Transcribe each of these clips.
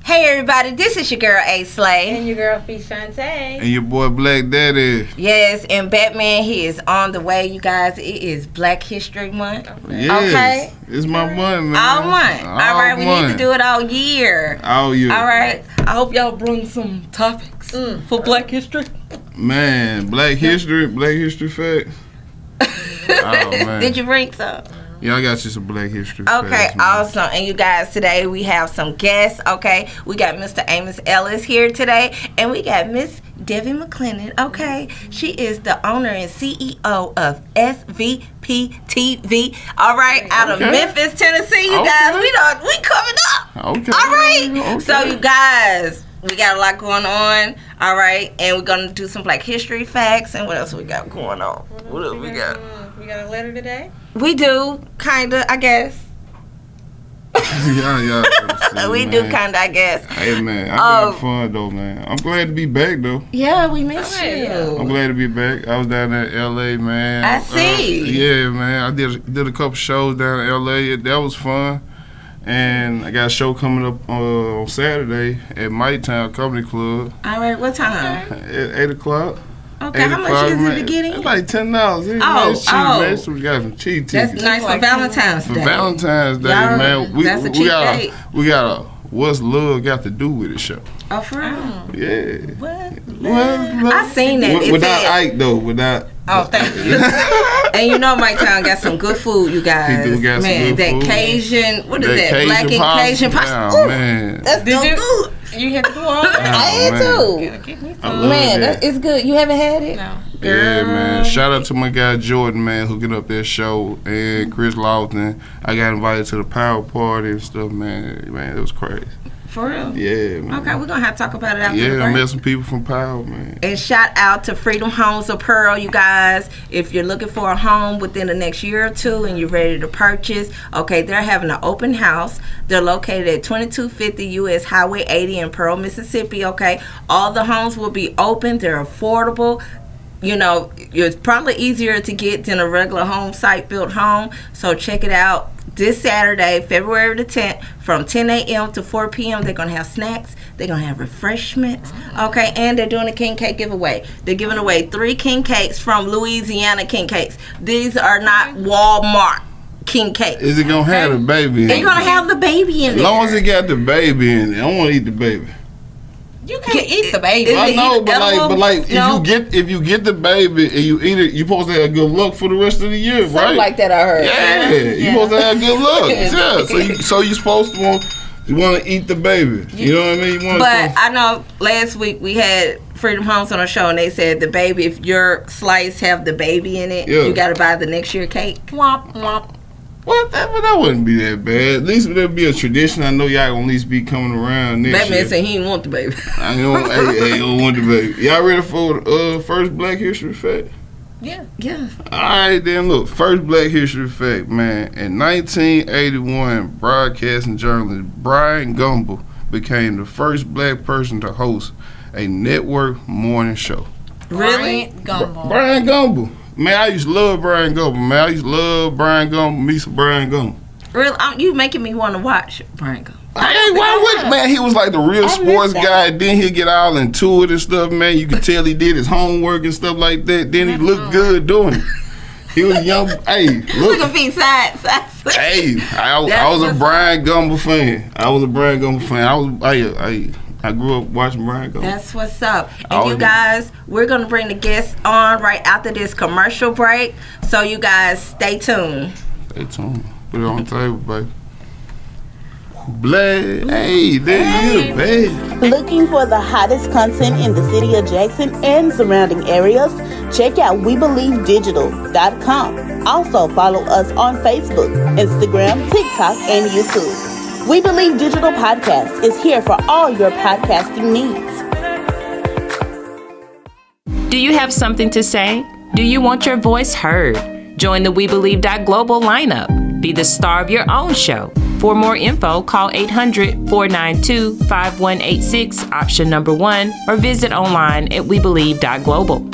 Hey everybody, this is your girl A Slay. And your girl Fee Shantae. And your boy Blakk Daddy. Yes, and Batman, he is on the way, you guys. It is Black History Month. Yes, okay? It's my month, man. All month. All right, we need to do it all year. All year. All right. I hope y'all bring some topics for Black History. Man, Black History facts. Oh, man. Did you bring some? Yeah, I got you some Black History Okay, facts, man. awesome. And you guys, today we have some guests, okay? We got Mr. Amos Ellis here today, and we got Miss Debbie McClendon, okay? She is the owner and CEO of SVP TV, all right, out of Memphis, Tennessee, you guys. We coming up. Okay. All right. Okay. So, you guys, we got a lot going on, all right? And we're going to do some Black History facts, and what else we got going on? What else we got? We got a letter today? We do, kind of, I guess. yeah. We do kind of, I guess. Hey, man, I've been fun, though, man. I'm glad to be back, though. Yeah, we missed you. I'm glad to be back. I was down in L.A., man. I see. Yeah, man. I did a couple shows down in L.A. That was fun. And I got a show coming up on Saturday at My Town Comedy Club. All right, what time? At 8 o'clock. Okay, how much is it to get in? It's like $10. It's cheap, man. So we got some cheap tickets. That's nice for Valentine's Day. For Valentine's Day, Y'all, man. that's a cheap date. We got a What's Love Got to Do with It show. Oh, for real? Yeah. What? Well, I seen that. Without Ike, though. Without. Oh, thank you. And you know My Town got some good food, you guys. He do got some good that food. Cajun, what is that? Cajun Black and pasta. Cajun pasta. Oh, Ooh, man. that's Did so you? good. You had to go on? I had to. I love Man, that. it's good. You haven't had it? No. Yeah, man. Shout out to my guy Jordan, man, hooking up that show, and Chris Lawton. I got invited to the power party and stuff, man. Man, it was crazy. For real? Yeah, man. Okay, we're going to have to talk about it after the Yeah, I break. met some people from Power, man. And shout out to Freedom Homes of Pearl, you guys. If you're looking for a home within the next year or two and you're ready to purchase, okay, they're having an open house. They're located at 2250 US Highway 80 in Pearl, Mississippi, okay? All the homes will be open. They're affordable. You know, it's probably easier to get than a regular home site built home. So check it out. This Saturday, February the 10th, from 10 a.m. to 4 p.m., they're going to have snacks. They're going to have refreshments. Okay, and they're doing a king cake giveaway. They're giving away 3 king cakes from Louisiana king cakes. These are not Walmart king cakes. Is it going to have the baby in it? They're going to have the baby in there. As long as it got the baby in it, I want to eat the baby. You can't eat the baby. I know, but No. if you get the baby and you eat it, you supposed to have good luck for the rest of the year, right? Something like that, I heard. Yeah, you supposed to have good luck. Yeah, so you supposed to want to eat the baby. You know what I mean? But I know last week we had Freedom Homes on a show, and they said the baby, if your slice have the baby in it, you got to buy the next year cake. Womp, womp. Well, that wouldn't be that bad. At least there'd be a tradition. I know y'all gonna at least be coming around next Batman year. said he didn't want the baby. I don't. I don't want the baby. Y'all ready for the first Black History fact? Yeah. Yeah. All right, then look. First Black History fact, man. In 1981, broadcasting journalist Brian Gumble became the first black person to host a network morning show. Really? Brian Gumble. Man, I used to love Brian Gumble. Me some Brian Gumble. Really? You making me want to watch Brian Gumble. Man, he was like the real sports guy. Then he'd get all into it and stuff, man. You could tell he did his homework and stuff like that. Then he looked good doing it. He was young. Hey, look. Look at me, sides. Hey, I was a Brian Gumble fan. I grew up watching Brian Gumble. That's what's up. And you guys, we're going to bring the guests on right after this commercial break. So you guys, stay tuned. Stay tuned. Put it on the table, baby. Blakk, hey, there you, babe. Looking for the hottest content in the city of Jackson and surrounding areas? Check out WeBelieveDigital.com. Also follow us on Facebook, Instagram, TikTok, and YouTube. We Believe Digital Podcast is here for all your podcasting needs. Do you have something to say? Do you want your voice heard? Join the We Believe Global lineup. Be the star of your own show. For more info, call 800-492-5186, option number 1, or visit online at webelieve.global.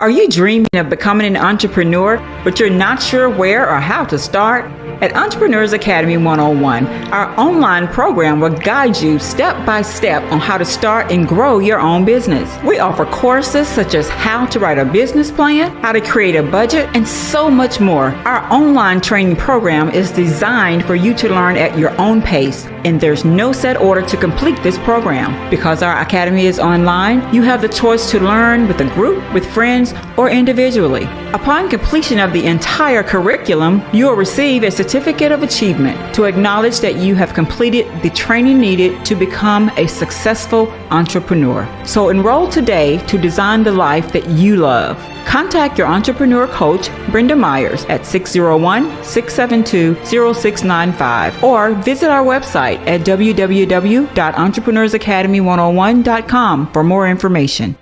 Are you dreaming of becoming an entrepreneur but you're not sure where or how to start? At Entrepreneurs Academy 101, our online program will guide you step by step on how to start and grow your own business. We offer courses such as how to write a business plan, how to create a budget, and so much more. Our online training program is designed for you to learn at your own pace, and there's no set order to complete this program. Because our academy is online, you have the choice to learn with a group, with friends, or individually. Upon completion of the entire curriculum, you will receive a certificate of achievement to acknowledge that you have completed the training needed to become a successful entrepreneur. So enroll today to design the life that you love. Contact your entrepreneur coach, Brenda Myers, at 601-672-0695 or visit our website at www.entrepreneursacademy101.com for more information.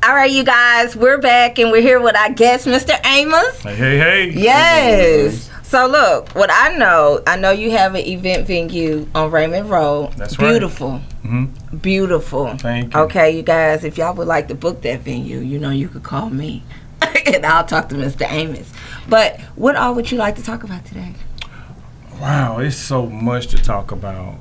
All right, you guys, we're back and we're here with our guest, Mr. Amos. Hey. Yes. So look, what I know you have an event venue on Raymond Road. That's beautiful. Right. Mm-hmm. Beautiful. Thank you. Okay, you guys, if y'all would like to book that venue, you could call me and I'll talk to Mr. Amos. But what all would you like to talk about today? Wow, it's so much to talk about.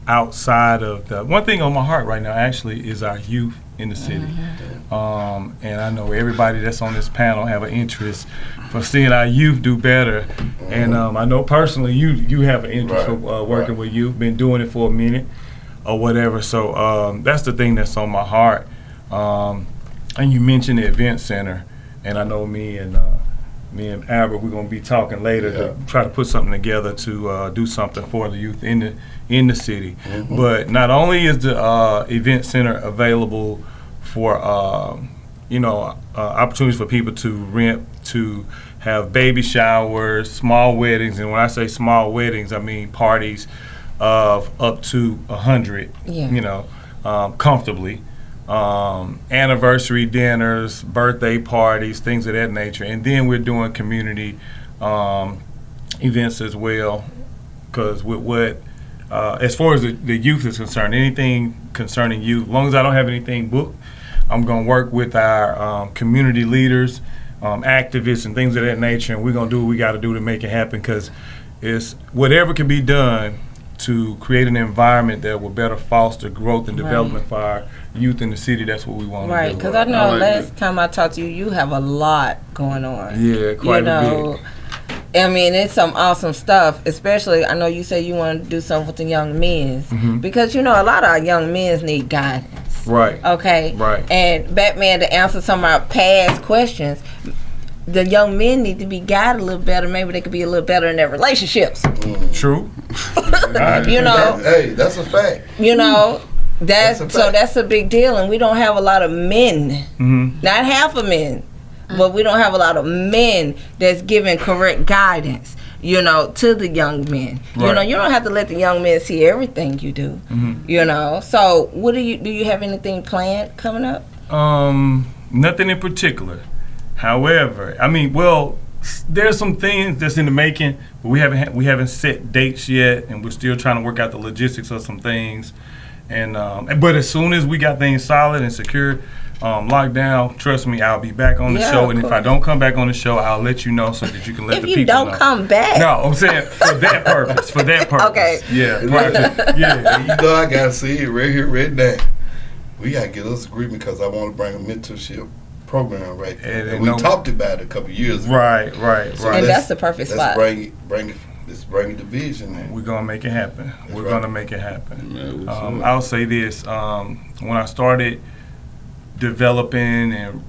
Outside of the one thing on my heart right now actually is our youth in the city. Mm-hmm. And I know everybody that's on this panel have an interest for seeing our youth do better. And I know personally you have an interest for working with youth, been doing it for a minute or whatever. So that's the thing that's on my heart. And you mentioned the event center, and I know me and Albert, we're going to be talking later to try to put something together to do something for the youth in the city. Mm-hmm. But not only is the event center available for opportunities for people to rent, to have baby showers, small weddings, and when I say small weddings, I mean parties of up to 100, comfortably. Anniversary dinners, birthday parties, things of that nature. And then we're doing community events as well, because with what, as far as the youth is concerned, anything concerning youth, as long as I don't have anything booked, I'm going to work with our community leaders, activists, and things of that nature, and we're going to do what we got to do to make it happen, because it's whatever can be done to create an environment that will better foster growth and development for our youth in the city. That's what we want to do. Right, because I know last time I talked to you, you have a lot going on. Yeah, quite a bit. I mean, it's some awesome stuff, especially, I know you say you want to do something with the young men, because, a lot of our young men need guidance. Right. Okay? Right. And Batman, to answer some of our past questions, the young men need to be guided a little better. Maybe they could be a little better in their relationships. True. Hey, that's a fact. That's a big deal, and we don't have a lot of men, not half of men, but we don't have a lot of men that's giving correct guidance, to the young men. Right. You don't have to let the young men see everything you do. So what do you have anything planned coming up? Nothing in particular. However, there's some things that's in the making, but we haven't set dates yet, and we're still trying to work out the logistics of some things. And but as soon as we got things solid and secure, locked down, trust me, I'll be back on the show. And if I don't come back on the show, I'll let you know so that you can let the people know. If you don't come back. No, I'm saying for that purpose. Okay. Yeah. I gotta see it right here, right now. We gotta get us agreement, because I want to bring a mentorship program right there. And we talked about it a couple of years ago. Right. So and that's the perfect spot. Let's bring the vision in. We're gonna make it happen. We're gonna make it happen. Yeah, I'll say this: when I started developing and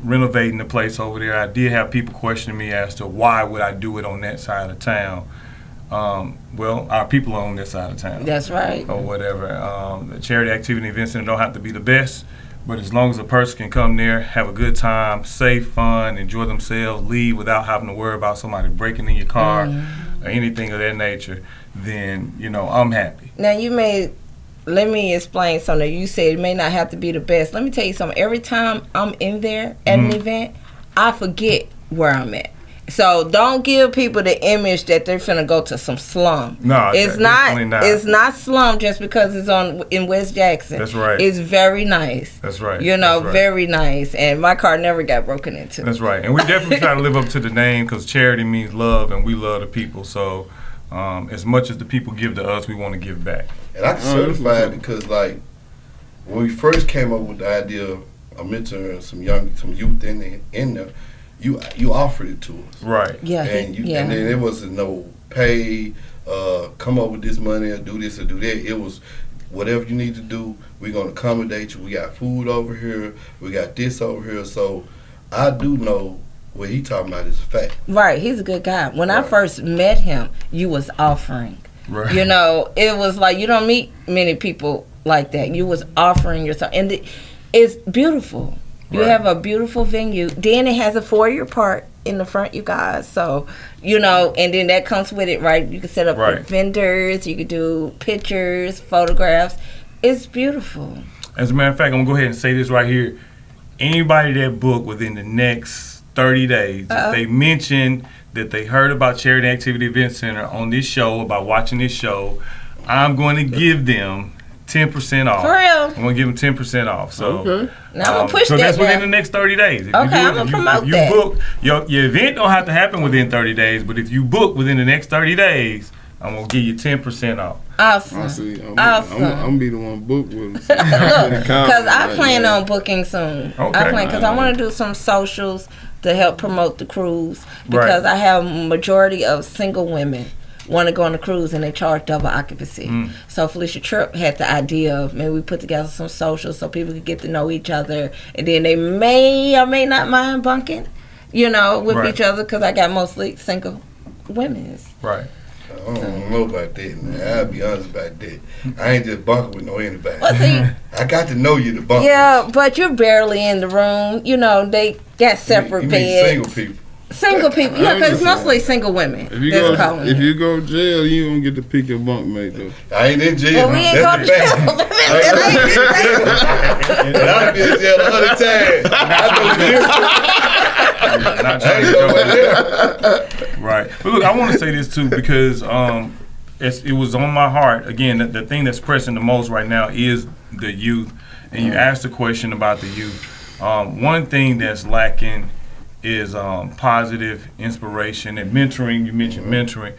renovating the place over there, I did have people questioning me as to why would I do it on that side of town. Well, our people are on this side of town. That's right. Or whatever. The charity activity event center don't have to be the best, but as long as a person can come there, have a good time, safe, fun, enjoy themselves, leave without having to worry about somebody breaking in your car or anything of that nature, then, I'm happy. Now, let me explain something. You said it may not have to be the best. Let me tell you something. Every time I'm in there at an event, I forget where I'm at. So don't give people the image that they're finna go to some slum. No, it's definitely not. It's not slum just because it's in West Jackson. That's right. It's very nice. That's right. You know, That's right. very nice. And my car never got broken into. That's right. And we definitely try to live up to the name because charity means love, and we love the people. So as much as the people give to us, we want to give back. And I can certify it because, like, when we first came up with the idea of mentoring some youth in there, you offered it to us. Right. Yeah. And and then there wasn't no pay, come up with this money or do this or do that. It was whatever you need to do, we're gonna accommodate you. We got food over here, we got this over here. So I do know what he talking about is a fact. Right, he's a good guy. When I Right. first met him, you was offering. Right. You know, it was like you don't meet many people like that. You was offering yourself, and it's beautiful. You Right. have a beautiful venue. Then it has a foyer part in the front, you guys. So, you know, and then that comes with it, right? You can set up Right. vendors. You can do pictures, photographs. It's beautiful. As a matter of fact, I'm going to go ahead and say this right here. Anybody that book within the next 30 days, if they mention that they heard about Charity Activity Event Center on this show, about watching this show, I'm going to give them 10% off. For real. I'm going to give them 10% off. So, Now I'm gonna push so that that's within now. the next 30 days. If Okay, you do it, I'm gonna promote if you that. book, your event don't have to happen within 30 days, but if you book within the next 30 days, I'm going to give you 10% off. Awesome. I see. I'm Awesome. gonna be the one booked with him. Look, because I plan on booking soon. Okay. I plan because I want to do some socials to help promote the cruise because I have majority of single women want to go on a cruise and they charge double occupancy. So Felicia Tripp had the idea of maybe we put together some socials so people could get to know each other, and then they may or may not mind bunking, you know, with Right. each other because I got mostly single women. Right. I don't know about that, man. I'll be honest about that. I ain't just bunking with no anybody. Well, see, I got to know you to bunk yeah, but you're barely in the room. You know, they got separate with. You mean beds. single people. Single people, yeah, because it's mostly single women. If you that's go, calling if it. you go to jail, you don't get to pick your bunkmate though. I ain't in jail. Well, we ain't That's going to the fact. jail. And I've been in jail 100 times. I know Not I trying ain't to go go in there. Right. But look, I want to say this too because it was on my heart. Again, the thing that's pressing the most right now is the youth. And you asked the question about the youth. One thing that's lacking is positive inspiration and mentoring. You mentioned mentoring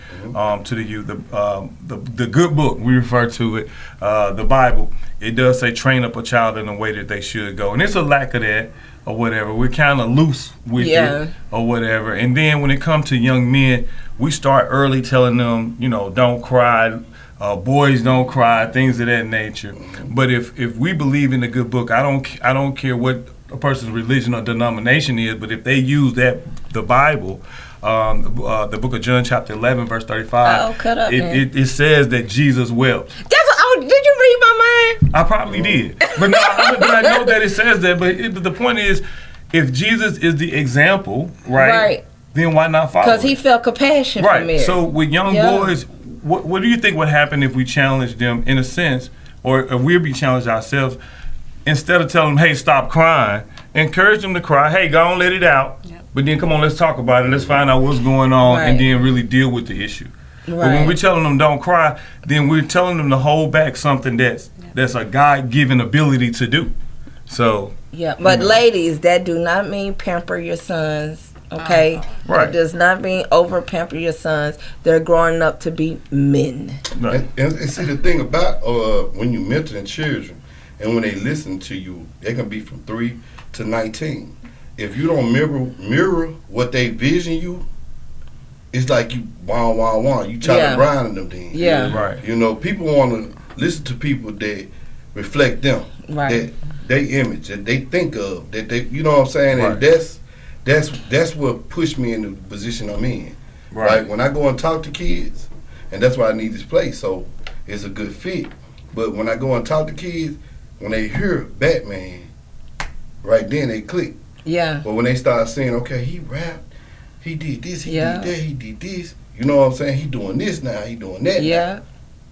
to the youth. The good book, we refer to it, the Bible, it does say train up a child in the way that they should go. And it's a lack of that or whatever. We're kind of loose with it or whatever. And then when it comes to young men, we start early telling them, you know, don't cry, boys don't cry, things of that nature. But if we believe in the good book, I don't care what a person's religion or denomination is, but if they use the Bible, the book of John chapter 11 verse 35, it says that Jesus wept. Did you read my mind? I probably did, but no, I know that it says that. But the point is, if Jesus is the example, right? Then why not follow? Because he felt compassion for Mary. So with young boys, what do you think would happen if we challenge them in a sense, or we'll be challenged ourselves? Instead of telling them, hey, stop crying, encourage them to cry. Hey, go on, let it out. But then come on, let's talk about it. Let's find out what's going on and then really deal with the issue. But when we're telling them don't cry, then we're telling them to hold back something that's a God-given ability to do. So but ladies, that do not mean pamper your sons. Okay, right. It does not mean over pamper your sons. They're growing up to be men. Right. And see the thing about when you mentoring children and when they listen to you, they can be from 3 to 19. If you don't mirror what they vision you, it's like you you try to grind them then. Yeah. Right. You know, people want to listen to people that reflect them. Right. That they image, that they think of, that they, you know what I'm saying? Right. And that's what pushed me in the position I'm in. Right. When I go and talk to kids, and that's why I need this place, so it's a good fit. But when I go and talk to kids, when they hear Batman, right then they click. Yeah. But when they start saying, okay, he rapped, he did this, he did that, he did this. You know what I'm saying? He doing this now, he doing that now.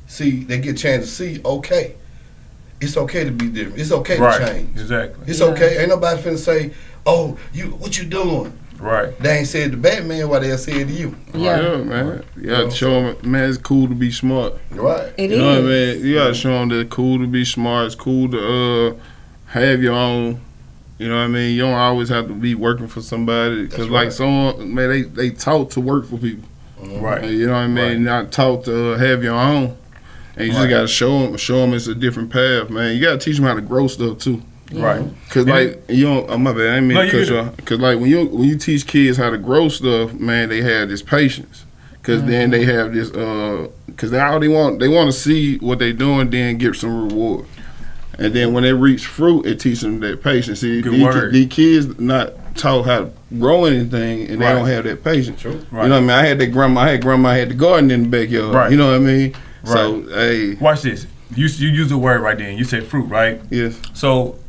See, they get a chance to see, okay, it's okay to be different. It's okay to change. Exactly. It's okay. Ain't nobody finna say, oh, what you doing? Right. They ain't said to Batman what they'll say to you. Yeah, man. You gotta show them, man, it's cool to be smart. Right. It You know what I is. mean? You gotta show them that it's cool to be smart. It's cool to have your own. You know what I mean? You don't always have to be working for somebody. Because, like, someone, man, they taught to work for people. Right. You know what I mean? Right. Not taught to have your own. And you just gotta show them it's a different path, man. You gotta teach them how to grow stuff, too. Right. Cause like you don't, my bad, I didn't mean to cut you off. Cause like when you teach kids how to grow stuff, man, they have this patience. Cause then they have this, cause they want to see what they doing, then get some reward. And then when they reach fruit, it teaches them that patience. See, these kids not taught how to grow anything, and they don't have that patience. True. Right. You know what I mean? I had grandma had the garden in the backyard. Right. You know what I mean? Right. So hey, watch this. You use a word right there. You said fruit, right? Yes. So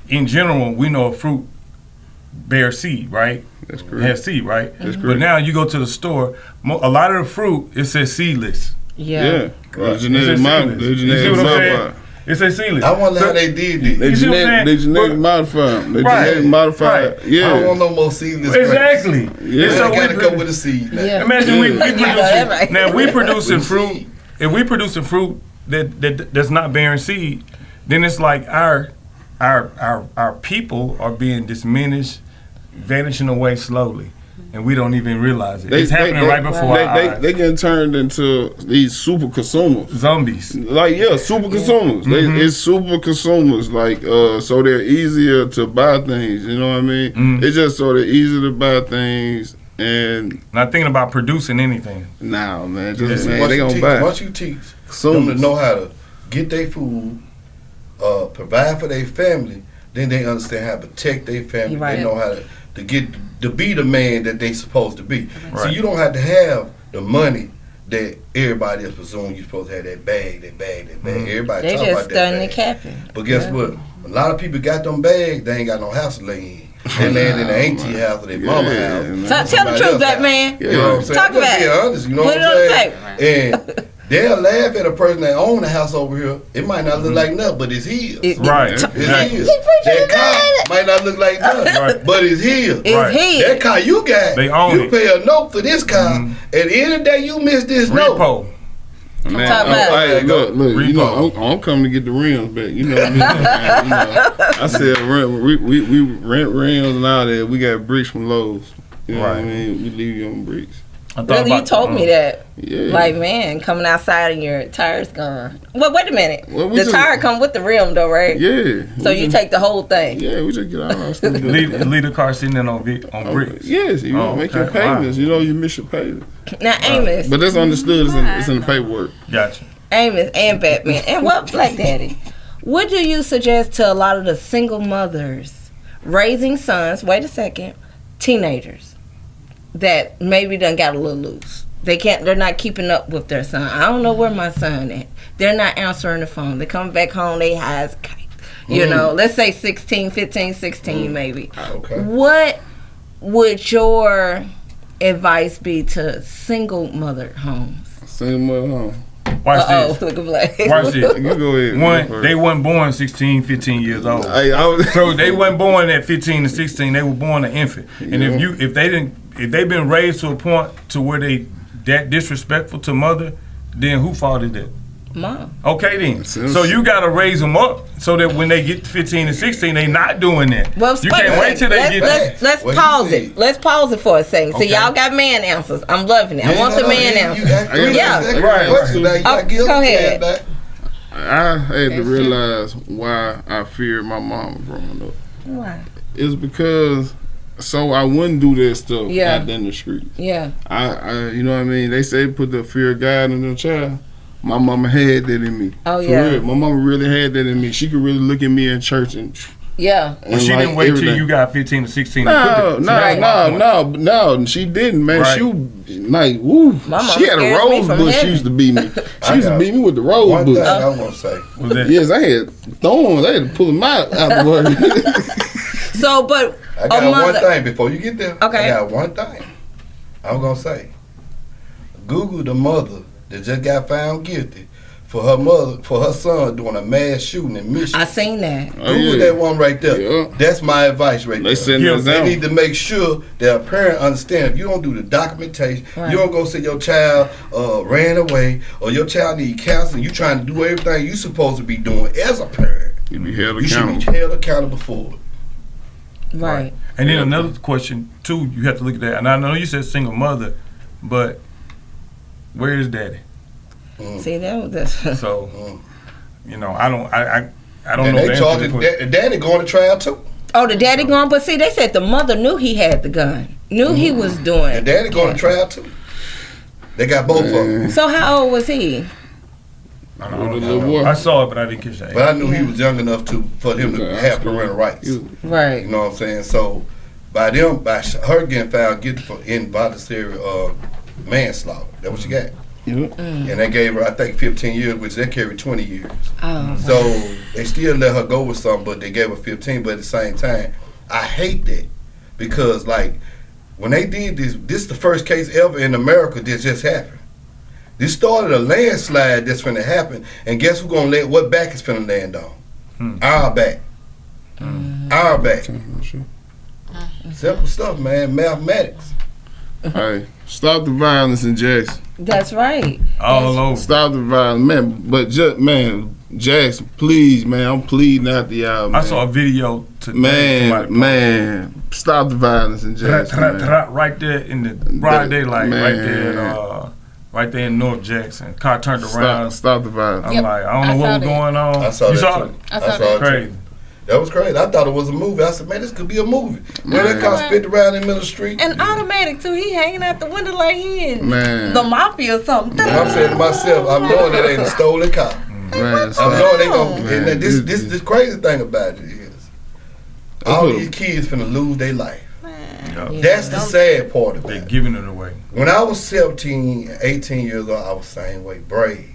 in general, we know a fruit bears seed, right? That's correct. It has seed, right? That's correct. But now you go to the store, a lot of the fruit, it says seedless. Yeah. Right. You see what I'm saying? It says seedless. I wonder how they did this. They genetic modify them. They genetic modify. Right. Yeah. I don't want no more seedless. Exactly. Yeah. So we gotta come with a seed now. Yeah. Imagine we producing. Now we producing fruit. If we producing fruit that's not bearing seed, then it's like our people are being diminished, vanishing away slowly, and we don't even realize it. It's happening right before our eyes. They get turned into these super consumers, zombies. Like super consumers. It's super consumers. Like so they're easier to buy things. You know what I mean? It's just so they're easier to buy things. And not thinking about producing anything. Nah, man. Just man, they gonna buy. Once you teach them to know how to get their food, provide for their family, then they understand how to protect their family. Right. They know how to be the man that they supposed to be. Right. So you don't have to have the money that everybody else presumes you're supposed to have. That bag. Everybody they talk just about that stunning the capping. But guess what? A lot of people got them bags. They ain't got no house to lay in. They land in the auntie house or their mama house. Tell the truth, that man. You know what I'm saying? Talk about it. Honest, you know Put what I'm saying? it on tape. And they'll laugh at a person that own the house over here. It might not look like nothing, but it's his. Right. It's his. That car might not look like nothing, but it's his. It's his. That car you got, they own you pay a note for this car. At the end of the day, you miss this note. Man, look, you know, I'm coming to get the rims back. You know what I mean? I said we rent rims and all that. We got bricks from Lowe's. You know what I mean? We leave you on bricks. Really, you told me that. Yeah. Like, man, coming outside and your tire's gone. Well, wait a minute. The tire come with the rim, though, right? Yeah. So you take the whole thing. Yeah, we just get all our stuff. leave the car sitting in on bricks. Yes, you make your payments. You know, you miss your payments. Now, Amos. But that's understood. It's in the paperwork. Gotcha. Amos and Batman. And what, Black Daddy, what do you suggest to a lot of the single mothers raising sons, teenagers, that maybe done got a little loose? They're not keeping up with their son. I don't know where my son at. They're not answering the phone. They come back home, they high as kite. You know, let's say 15, 16 maybe. Okay. What would your advice be to single mother homes? Single mother home. Watch this. Look at Blakk. Watch this. You go ahead. They weren't born 16, 15 years old. So they weren't born at 15 to 16. They were born an infant. And if they've been raised to a point to where they that disrespectful to mother, then who fault is that? Mom. Okay then. So you gotta raise them up so that when they get to 15 and 16, they not doing that. Well, you can't wait till they get. Let's pause it. Let's pause it for a second. So y'all got man answers. I'm loving it. I want the man answers. Go ahead. I had to realize why I feared my mama growing up. Why? It's because so I wouldn't do that stuff out there in the street. Yeah. I you know what I mean? They say put the fear of God in the child. My mama had that in me. Oh, For real. My mama really had that in me. She could really look at me in church and But she didn't wait till you got 15 to 16 No, she didn't, man. Right. She was like, woo. She had a rose bush. She used to beat me. She used to beat me with the rose bush. I was gonna say. Yes, I had thorns. I had to pull them out the way. So, but I got one thing before you get there. Okay. I got one thing. I'm gonna say. Google the mother that just got found guilty for her mother, for her son doing a mass shooting in Michigan. I seen that. Google that one right there. Yeah. That's my advice right there. They need to make sure that a parent understand if you don't do the documentation, you don't go say your child ran away or your child need counseling, you trying to do everything you supposed to be doing as a parent. You be held You accountable. should be held accountable for it. Right. And then another question too, you have to look at that. And I know you said single mother, but where is daddy? See, that was So, you know, I don't And know. they charged daddy going to trial too. Oh, the daddy gone, but see, they said the mother knew he had the gun, knew he was doing. And daddy going to trial too. They got both of them. So how old was he? I don't know. I saw it, but I didn't catch that. But I knew he was young enough for him to have parental rights. Right. You know what I'm saying? So by her getting found guilty for involuntary manslaughter, that's what she got. And they gave her, I think, 15 years, which they carried 20 years. Oh. So they still let her go with something, but they gave her 15. But at the same time, I hate that because, like, when they did this is the first case ever in America that just happened. This started a landslide that's finna happen, and guess who's gonna let what back is finna land on? Our back. Our back. Simple stuff, man. Mathematics. Hey, stop the violence in Jackson. That's right. All over. Stop the violence, man. But just Jackson, please, man. I'm pleading out to y'all, man. I saw a video today. Man, stop the violence in Jackson. Right there in the broad daylight, right there in North Jackson. Car turned around. Stop the violence. I'm like, I don't know what was going on. I saw you that saw too. it? I saw that Crazy. too. That was crazy. I thought it was a movie. I said, man, this could be a movie. Where that car spit around in the middle of the street. And automatic too. He hanging out the window like he in Man. the mafia or something. And I'm saying to myself, I'm knowing that ain't a stolen car. Man, I'm knowing they gonna. Man, And this crazy thing about it is, all these kids finna lose their life. That's the sad part of it. They're giving it away. When I was 17, 18 years old, I was the same way, brave.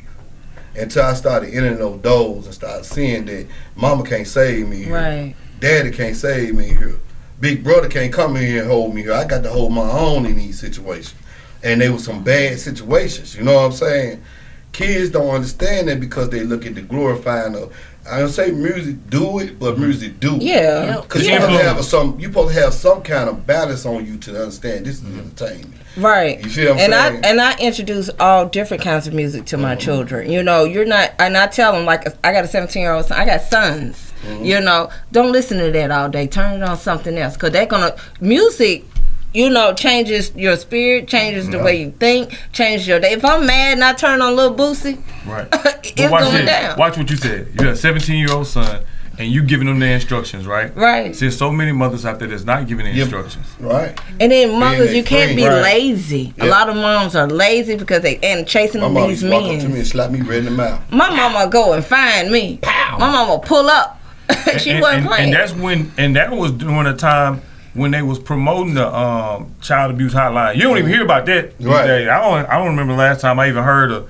Until I started entering those doors and started seeing that mama can't save me here. Right. Daddy can't save me here. Big brother can't come in here and hold me here. I got to hold my own in these situations. And they were some bad situations. You know what I'm saying? Kids don't understand that because they look at the glorifying of, I don't say music do it, but music do it. Yeah. Because you're supposed to have some kind of balance on you to understand this is entertainment. Right. You see what I'm saying? I introduce all different kinds of music to my children. You know, I tell them, like, I got a 17-year-old son. I got sons. You know, don't listen to that all day. Turn it on something else. Because music, you know, changes your spirit, changes the way you think, changes your day. If I'm mad and I turn on Lil Boosie, right. it's going down. Watch what you said. You got a 17-year-old son, and you giving them the instructions, right? Right. See, there's so many mothers out there that's not giving the instructions. Right. And then mothers, you can't be Right. lazy. Yeah. A lot of moms are lazy because they chasing My mom these used to walk up to me men. and slap me right in the mouth. My mama go and find me. Pow. My mama pull up. She wasn't playing. And that was during a time when they was promoting the child abuse hotline. You don't even hear about that these Right. days. I don't remember the last time I even heard a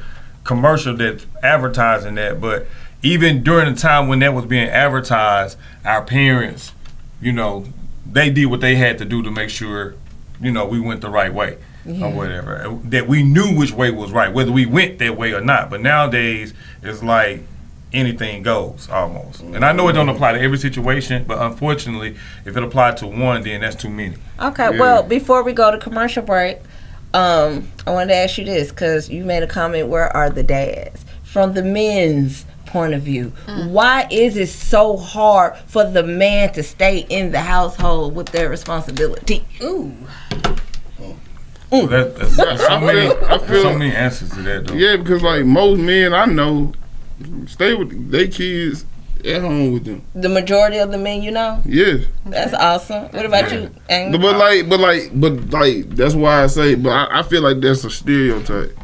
commercial that's advertising that. But even during the time when that was being advertised, our parents, you know, they did what they had to do to make sure, you know, we went the right way or whatever. That we knew which way was right, whether we went that way or not. But nowadays, it's like anything goes almost. And I know it don't apply to every situation, but unfortunately, if it applied to one, then that's too many. Okay, well, before we go to commercial break, I wanted to ask you this, because you made a comment, where are the dads? From the men's point of view, why is it so hard for the man to stay in the household with their responsibility? Ooh. So that's I feel so many answers to that, though. Yeah, because like most men I know stay with their kids at home with them. The majority of the men, you know? Yes. That's awesome. What about you, Ang? But like that's why I say, but I feel like that's a stereotype.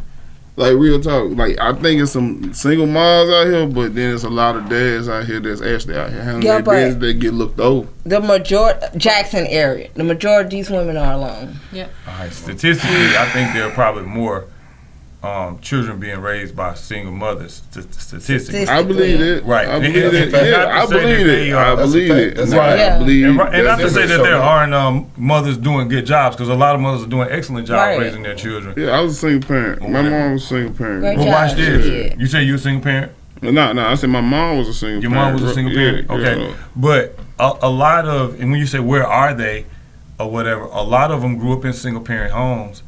Like, real talk. Like, I think it's some single moms out here, but then there's a lot of dads out here that's actually out here handling their business that get looked over. The majority, Jackson area, the majority of these women are alone. Yeah. All right, statistically, I think there are probably more children being raised by single mothers statistics. I believe it. Right. I believe it. And Yeah, I believe it. I believe it. Right. I believe. And not to say that there aren't mothers doing good jobs, because a lot of mothers are doing excellent jobs raising their children. Yeah, I was a single parent. My mom was a single parent. Great Well, job. watch this. Yeah. You say you're a single parent? No, I said my mom was a single Your parent. mom was a single parent? Okay. But a lot of, and when you say where are they or whatever, a lot of them grew up in single parent homes.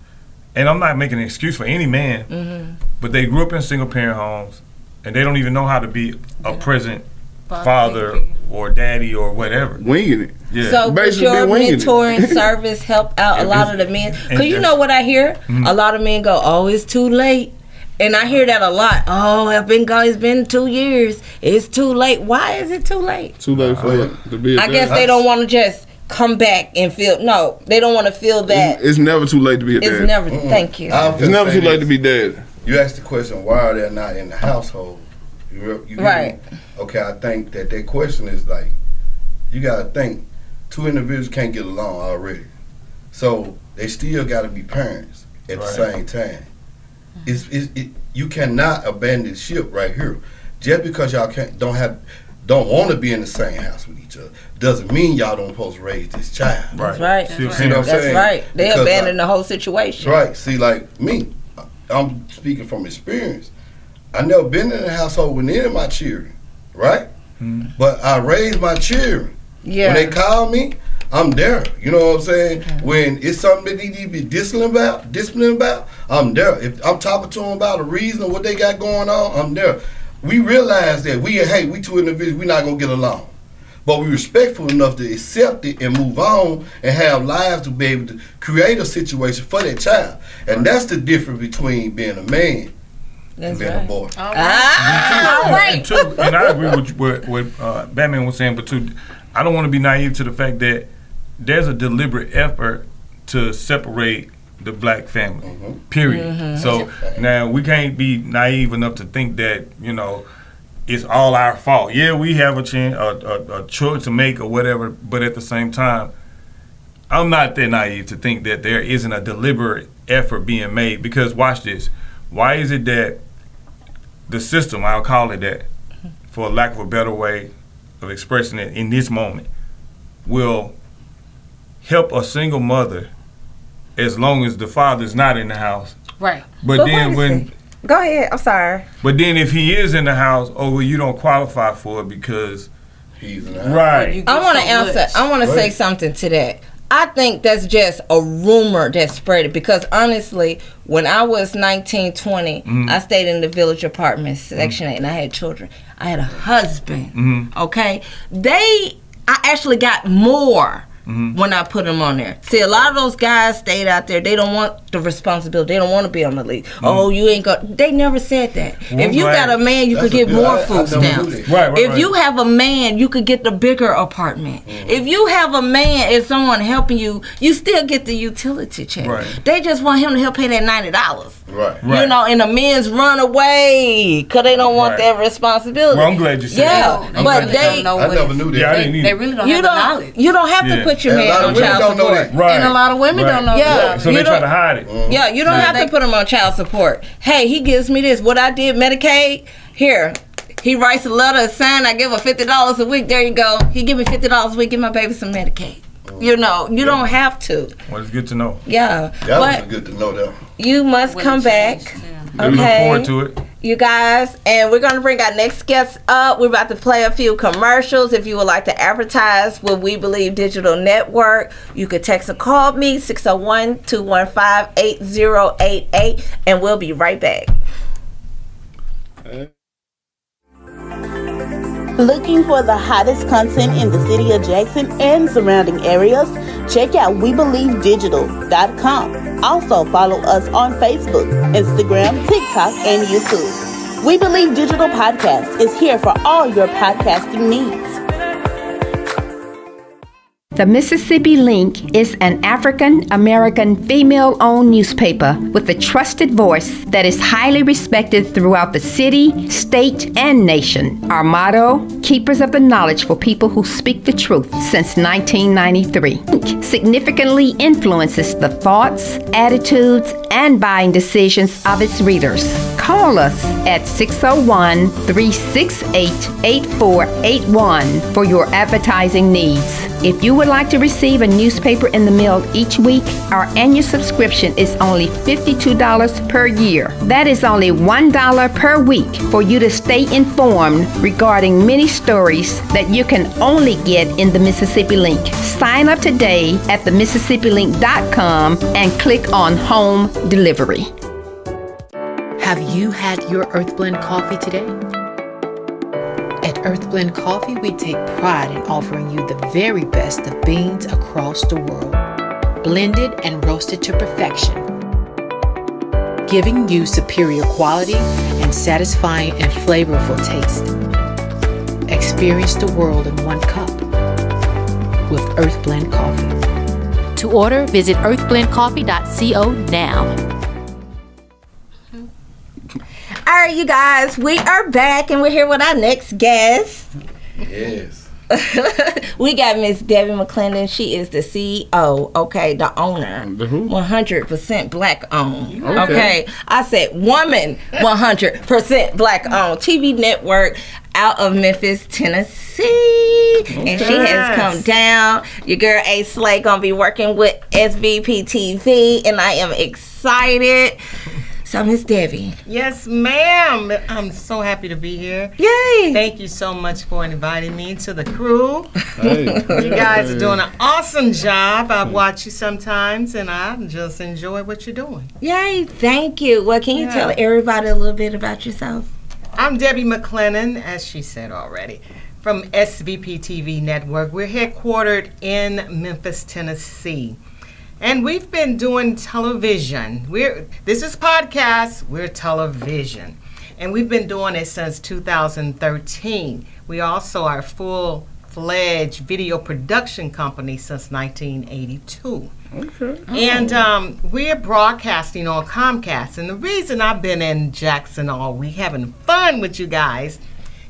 And I'm not making an excuse for any man, but they grew up in single parent homes and they don't even know how to be a present father or daddy or whatever. Winging it. Yeah. So does Basically, your they're winging it. mentoring service help out a lot of the men? Because you know what I hear? A lot of men go, oh, it's too late. And I hear that a lot. Oh, I've been gone. It's been 2 years. It's too late. Why is it too late? Too late for it to be a I dad. guess they don't want to just come back and feel. No, they don't want to feel that. It's never too late to be a dad. It's never. Thank you. It's never too late to be dad. You asked the question, why are they not in the household? You Right. Okay, I think that question is like, you got to think, two individuals can't get along already. So they still got to be parents at the same time. You cannot abandon ship right here. Just because y'all don't want to be in the same house with each other doesn't mean y'all don't supposed to raise this child. That's right. See what I'm That's saying? right. They Because, abandoned the whole situation. Right. See, like me, I'm speaking from experience. I never been in a household with any of my children, right? But I raised my children. Yeah. When they call me, I'm there. You know what I'm saying? When it's something that they need to be disciplined about, I'm there. If I'm talking to them about a reason or what they got going on, I'm there. We realize that we two individuals, we're not gonna get along. But we respectful enough to accept it and move on and have lives to be able to create a situation for that child. And that's the difference between being a man and being a boy. All right. And two, and I agree with what Batman was saying, but two, I don't want to be naive to the fact that there's a deliberate effort to separate the black family, period. So now we can't be naive enough to think that, it's all our fault. Yeah, we have a choice to make or whatever, but at the same time, I'm not that naive to think that there isn't a deliberate effort being made, because watch this. Why is it that the system, I'll call it that, for lack of a better way of expressing it in this moment, will help a single mother as long as the father's not in the house? Right. But then when... Go ahead. I'm sorry. But then if he is in the house, you don't qualify for it because... He's in the house. Right. I want to answer. I want to say something to that. I think that's just a rumor that's spread, because honestly, when I was 19, 20, I stayed in the village apartment, Section 8, and I had children. I had a husband, okay? I actually got more when I put them on there. See, a lot of those guys stayed out there. They don't want the responsibility. They don't want to be on the lead. Oh, you ain't got... They never said that. Well, if you got a man, you could get more food stamps. Right, If you have a man, you could get the bigger apartment. If you have a man, if someone helping you, you still get the utility check. Right. They just want him to help pay that $90. Right. And the men's run away because they don't want that responsibility. Well, I'm glad you said that. Yeah, but they... I never knew that. Yeah, I didn't either. They really don't have the knowledge. You don't have to put your And a lot man of on women child don't know support. that. Right. And a lot of women don't know that. So they try to hide it. Yeah, you don't have to put him on child support. Hey, he gives me this. What I did, Medicaid, here. He writes a letter, sign, I give her $50 a week. There you go. He give me $50 a week, give my baby some Medicaid. You don't have to. Well, it's good to know. Yeah. That but was good to know that. you must come back. We look forward to it. You guys, and we're going to bring our next guest up. We're about to play a few commercials. If you would like to advertise with We Believe Digital Network, you could text or call me, 601-215-8088, and we'll be right back. Looking for the hottest content in the city of Jackson and surrounding areas? Check out WeBelieveDigital.com. Also follow us on Facebook, Instagram, TikTok, and YouTube. We Believe Digital Podcast is here for all your podcasting needs. The Mississippi Link is an African-American female-owned newspaper with a trusted voice that is highly respected throughout the city, state, and nation. Our motto, keepers of the knowledge for people who speak the truth, since 1993. Link significantly influences the thoughts, attitudes, and buying decisions of its readers. Call us at 601-368-8481 for your advertising needs. If you would like to receive a newspaper in the mail each week, our annual subscription is only $52 per year. That is only $1 per week for you to stay informed regarding many stories that you can only get in the Mississippi Link. Sign up today at themississippiLink.com and click on Home Delivery. Have you had your Earthblend coffee today? At Earthblend Coffee, we take pride in offering you the very best of beans across the world, blended and roasted to perfection, giving you superior quality and satisfying and flavorful taste. Experience the world in one cup with Earthblend Coffee. To order, visit earthblendcoffee.co now. All right, you guys, we are back and we're here with our next guest. Yes. We got Miss Debbie McClendon. She is the CEO, okay, the owner. The who? 100% black owned. Okay. I said woman, 100% black owned. TV network out of Memphis, Tennessee. And she has come down. Your girl A. Slay gonna be working with SVP TV, and I am excited. So, Miss Debbie. Yes, ma'am. I'm so happy to be here. Yay! Thank you so much for inviting me to the crew. Hey. You guys are doing an awesome job. I watch you sometimes, and I just enjoy what you're doing. Yay, thank you. Well, can you tell everybody a little bit about yourself? I'm Debbie McClendon, as she said already, from SVP TV Network. We're headquartered in Memphis, Tennessee. And we've been doing television. This is podcast, we're television. And we've been doing it since 2013. We also are a full-fledged video production company since 1982. Okay. And we're broadcasting on Comcast. And the reason I've been in Jackson all week having fun with you guys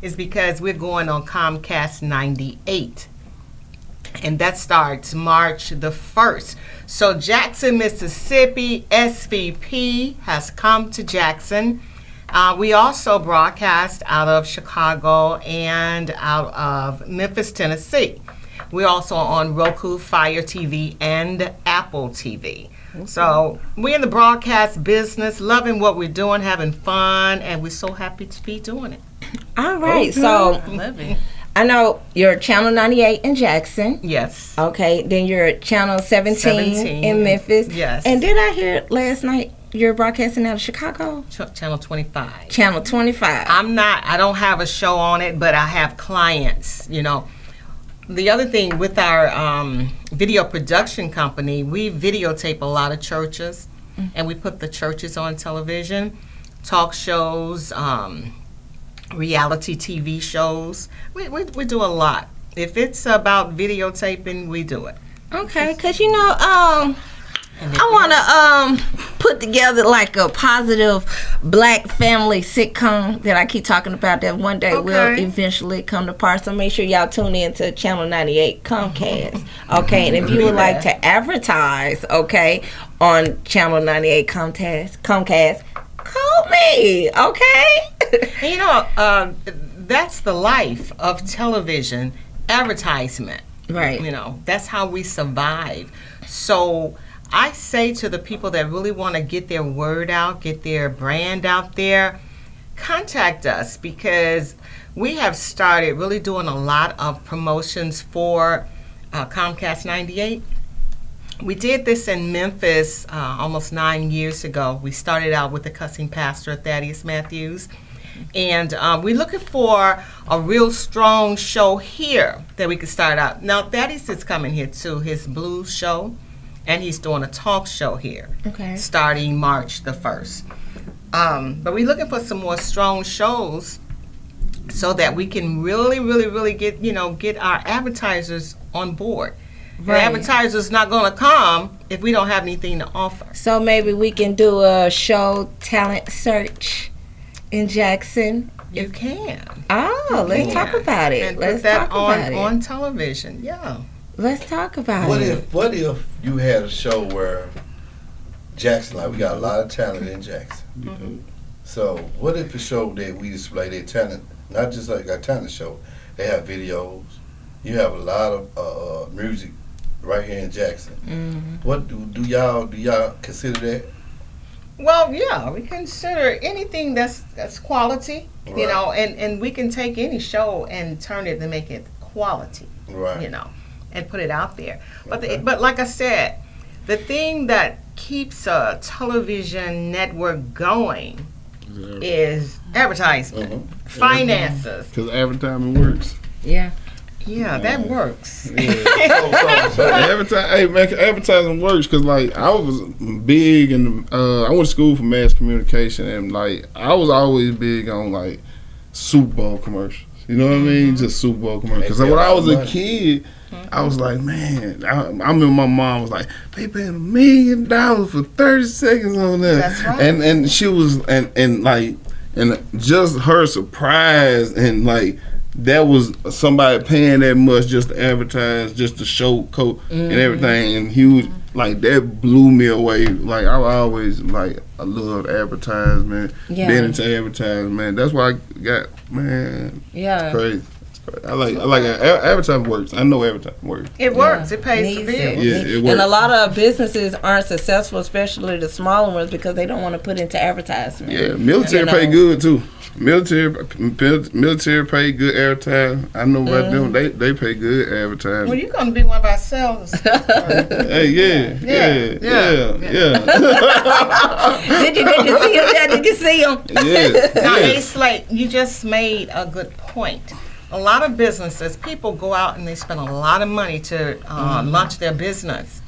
is because we're going on Comcast 98. And that starts March the 1st. So Jackson, Mississippi, SVP has come to Jackson. We also broadcast out of Chicago and out of Memphis, Tennessee. We're also on Roku, Fire TV, and Apple TV. Okay. So we're in the broadcast business, loving what we're doing, having fun, and we're so happy to be doing it. All right, so Love it. I know you're Channel 98 in Jackson. Yes. Okay, then you're at Channel 17 in Memphis. Yes. And did I hear last night you're broadcasting out of Chicago? Channel 25. Channel 25. I don't have a show on it, but I have clients, you know. The other thing with our video production company, we videotape a lot of churches, and we put the churches on television, talk shows, reality TV shows. We do a lot. If it's about videotaping, we do it. Okay, because you know, I want to put together like a positive black family sitcom that I keep talking about that one day will eventually come to pass. So make sure y'all tune in to Channel 98 Comcast. Okay, and if you would like to advertise, okay, on Channel 98 Comcast, call me, okay? And you know, that's the life of television advertisement. Right. You know, that's how we survive. So I say to the people that really want to get their word out, get their brand out there, contact us, because we have started really doing a lot of promotions for Comcast 98. We did this in Memphis almost 9 years ago. We started out with the cussing pastor, Thaddeus Matthews. And we're looking for a real strong show here that we could start out. Now, Thaddeus is coming here too, his blues show, and he's doing a talk show here, starting March the 1st. But we're looking for some more strong shows so that we can really get our advertisers on board. The advertiser's not going to come if we don't have anything to offer. So maybe we can do a show talent search in Jackson. You can. Oh, let's talk about it. And let's put that talk about it on television. Yeah. Let's talk about What it. if you had a show where Jackson, like we got a lot of talent in Jackson. So what if it showed that we display their talent, not just like a talent show? They have videos. You have a lot of music right here in Jackson. What do y'all consider that? Well, yeah, we consider anything that's quality, Right. you know, and we can take any show and turn it and make it quality, Right. you know, and put it out there. But Okay. but like I said, the thing that keeps a television network going is advertisement, finances. Because advertising works. Yeah. Yeah, that works. Advertising works because like I was big and I went to school for mass communication and like I was always big on like Super Bowl commercials. You know what I mean? Just Super Bowl commercials. Because when I was a kid, I was like, man, I remember my mom was like, they paying $1 million for 30 seconds on that. That's right. And she was and like and just her surprise and like that was somebody paying that much just to advertise, just to show coat and everything, and he was like that blew me away. Like I always like I loved advertisement, being into advertisement. That's why I got crazy. I like advertising works. I know advertising works. It works. It pays the bills. Yeah, it works. And a lot of businesses aren't successful, especially the smaller ones, because they don't want to put into advertisement. Yeah, military pay good too. Military pay good advertising. I know about them. They pay good advertising. Well, you're gonna be one of our sales. Hey, yeah. Did you see him? Did you see him? Yeah. Now, A. Slate, you just made a good point. A lot of businesses, people go out and they spend a lot of money to launch their business.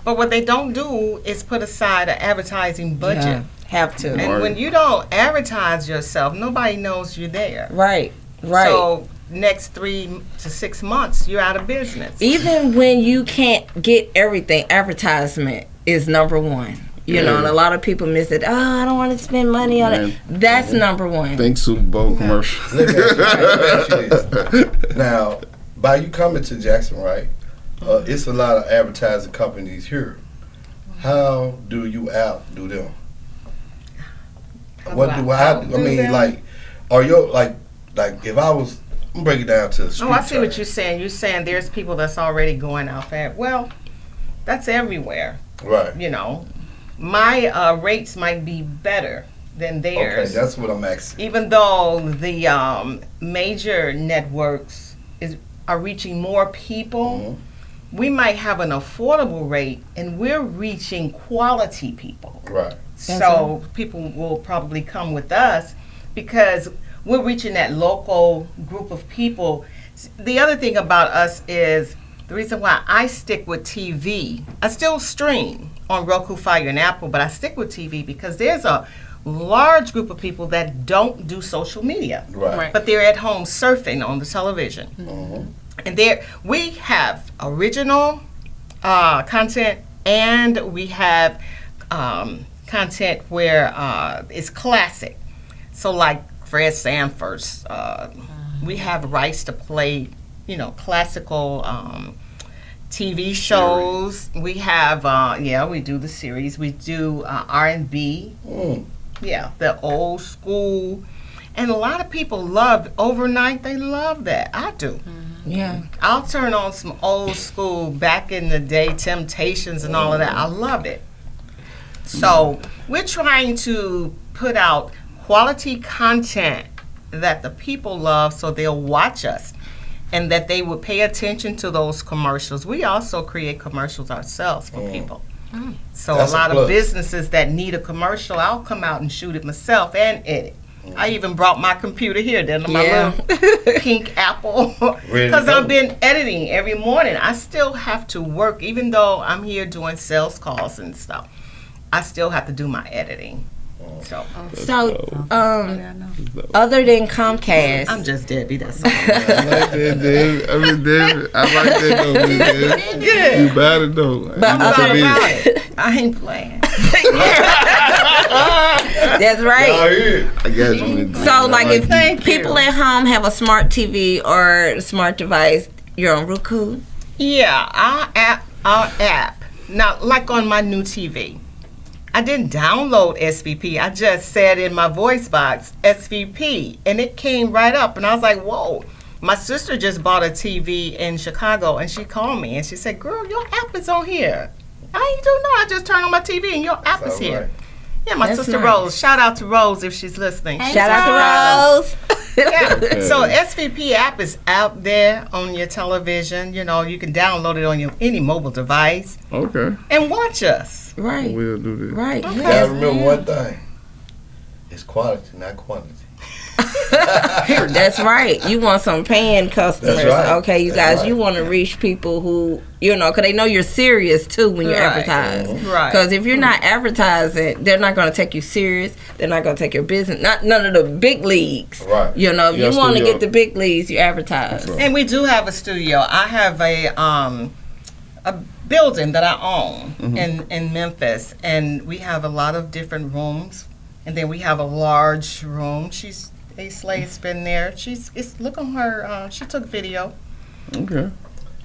But what they don't do is put aside an advertising budget. Yeah, have to. And when you don't advertise yourself, nobody knows you're there. Right. So next 3 to 6 months, you're out of business. Even when you can't get everything, advertisement is number one. You know, and a lot of people miss it. Oh, I don't want to spend money on it. That's number one. Think Super Bowl commercial. Let me ask you this. Now, by you coming to Jackson, right? It's a lot of advertising companies here. How do you outdo them? What do I do? I mean, like, are you like if I was, I'm break it down to street I see term. what you're saying. You're saying there's people that's already going out there. Well, that's everywhere. Right. You know, my rates might be better than theirs. Okay, that's what I'm asking. Even though the major networks are reaching more people, we might have an affordable rate, and we're reaching quality people. Right. So people will probably come with us because we're reaching that local group of people. The other thing about us is the reason why I stick with TV. I still stream on Roku, Fire, and Apple, but I stick with TV because there's a large group of people that don't do social media, Right. but they're at home surfing on the television. And we have original content, and we have content where it's classic. So like Fred Sanford's, we have rights to play, classical TV shows. We have, we do the series. We do R&B. Yeah, the old school. And a lot of people love overnight. They love that. I do. Yeah. I'll turn on some old school back in the day Temptations and all of that. I love it. So we're trying to put out quality content that the people love so they'll watch us and that they will pay attention to those commercials. We also create commercials ourselves for people. So That's a lot a plus. of businesses that need a commercial, I'll come out and shoot it myself and edit. I even brought my computer here, didn't I? My little pink Apple. Because I've been editing every morning. I still have to work, even though I'm here doing sales calls and stuff. I still have to do my editing. So other than Comcast, I'm just Debbie. That's all. I like that, David. I like that though, Miss Debbie. Good. You bad it though. But About it. I ain't playing. that's right. I got you. So, like, if Thank people you. at home have a smart TV or a smart device, you're on Roku. Yeah, our app. Now, like on my new TV, I didn't download SVP. I just said in my voice box, SVP, and it came right up. And I was like, whoa. My sister just bought a TV in Chicago, and she called me, and she said, girl, your app is on here. I ain't do know. I just turned on my TV, and your app is here. Right. Yeah, my sister nice. Rose. Shout out to Rose if she's listening. Shout out to Rose. Yeah. So SVP app is out there on your television. You know, you can download it on any mobile device. Okay. And watch us. Right. We'll do that. Right. Okay. You gotta remember one thing. It's quality, not quantity. That's right. You want some paying customers. That's right. Okay, you That's guys, right. you want to reach people who, you know, because they know you're serious too when you Right. advertise. Right. Because if you're not advertising, they're not going to take you serious. They're not going to take your business. Not none of the big leagues. Right. You know, if Yeah, you want to studio. get the big leagues, you advertise. Right. And we do have a studio. I have a building that I own in Memphis, and we have a lot of different rooms. And then we have a large room. A Slade's been there. Look on her. She took video. Okay.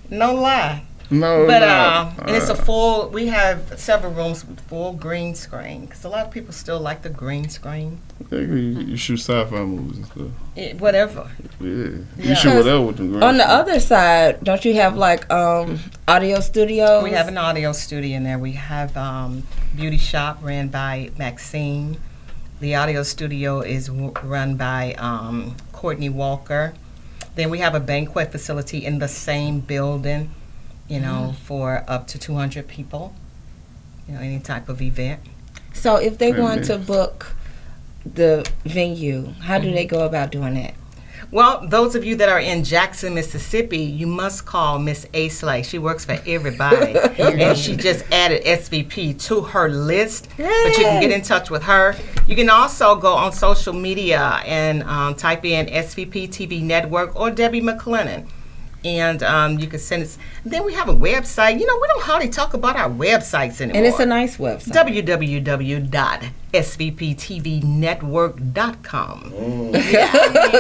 No lie. No, But no. and it's a full. We have several rooms with full green screen because a lot of people still like the green screen. You shoot sci-fi movies and stuff. Whatever. Yeah. You Yeah. shoot whatever with them. On the other side, don't you have like audio studios? We have an audio studio in there. We have beauty shop ran by Maxine. The audio studio is run by Courtney Walker. Then we have a banquet facility in the same building, you know, for up to 200 people, you know, any type of event. So if they want Amen. to book the venue, how do they go about doing that? Well, those of you that are in Jackson, Mississippi, you must call Miss Asley. She works for everybody. And she just added SVP to her list. But you can get in touch with her. You can also go on social media and type in SVP TV Network or Debbie McLennan. And you can send us. Then we have a website. You know, we don't hardly talk about our websites anymore. And it's a nice website. www.svptvnetwork.com.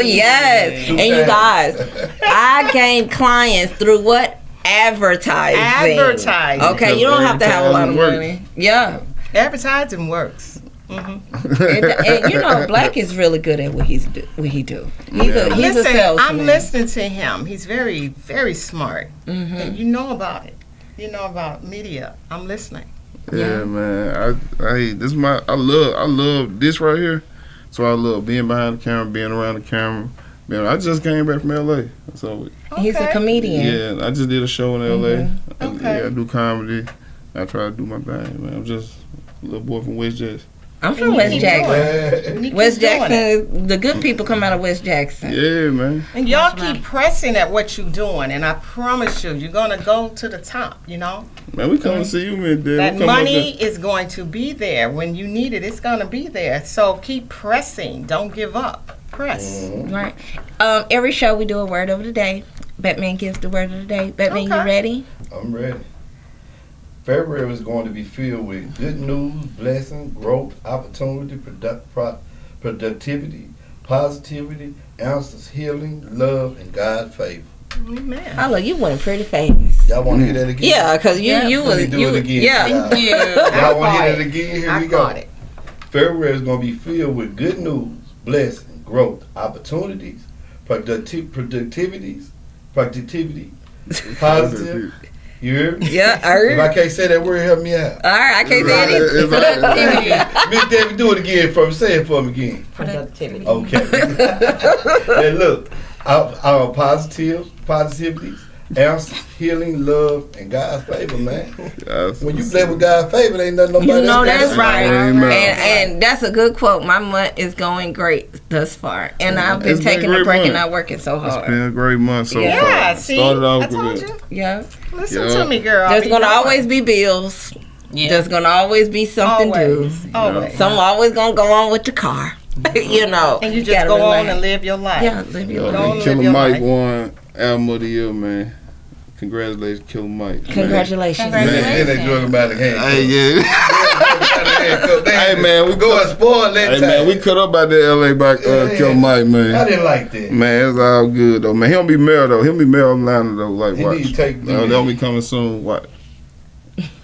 Yes. And you guys, I gain clients through what? Advertising. Advertising. Okay, you don't have to have a lot of Advertising money. Yeah. Advertising works. And you know, Blakk is really good at what he do. He's a Listen, salesman. I'm listening to him. He's very, very smart. And you know about it. You know about media. I'm listening. Yeah, man. I love this right here. So I love being behind the camera, being around the camera. Man, I just came back from LA. So He's a comedian. yeah, I just did a show in LA. Okay. I do comedy. I try to do my thing, man. I'm just a little boy from West Jackson. I'm from West Jackson. And West Jackson, the good people come out of West Jackson. Yeah, man. And y'all keep pressing at what you're doing, and I promise you're gonna go to the top. You know Man, we come to see you, man. Dad. that We come up money there. is going to be there when you need it. It's gonna be there. So keep pressing. Don't give up. Press. Right. Every show we do a word of the day. Batman gives the word of the day. Batman, you Okay. ready? I'm ready. February is going to be filled with good news, blessing, growth, opportunity, productivity, positivity, answers, healing, love, and God's favor. Amen. Oh, look, you went pretty fast. Y'all want to hear that again? Yeah, because you Let me was do it again. yeah. Y'all want to hear that again? Here I we go. got it. February is going to be filled with good news, blessing, growth, opportunities, productivity, positive. You hear me? Yeah, If I can't say that word, help me out. All right, I can't say it. Productivity. Miss Debbie, do it again for me. Say it for me again. Productivity. Okay. And look, our positivities, answers, healing, love, and God's favor, man. When you play with God's favor, ain't nothing nobody You know else got that's to right. Amen. And that's a good quote. My month is going great thus far. And I've been It's been taking a a great break and month. not working so It's hard. been a great month so Yeah, far. see, Started off I told with you. Yeah. Listen Yeah. to me, girl. There's You gonna know always what? be bills. There's gonna always be something Always. to do. Always. Some always gonna go on with the car. You know. And you just gotta go on relax. and live your life. Yeah, live your life. Go on and live Killer your Mike life. won Album of the Year, man. Congratulations, Killer Mike. Congratulations. Man, and they drug by the hand. Hey, yeah. Hey, man, we go and spoil that Hey, time. man, we cut up by the LA by Killer Mike, I man. didn't like that. Man, it's all good, though, man. He don't be married, though. He'll be married in Atlanta, though. Like, He watch. need to take me They'll there. be coming soon. What?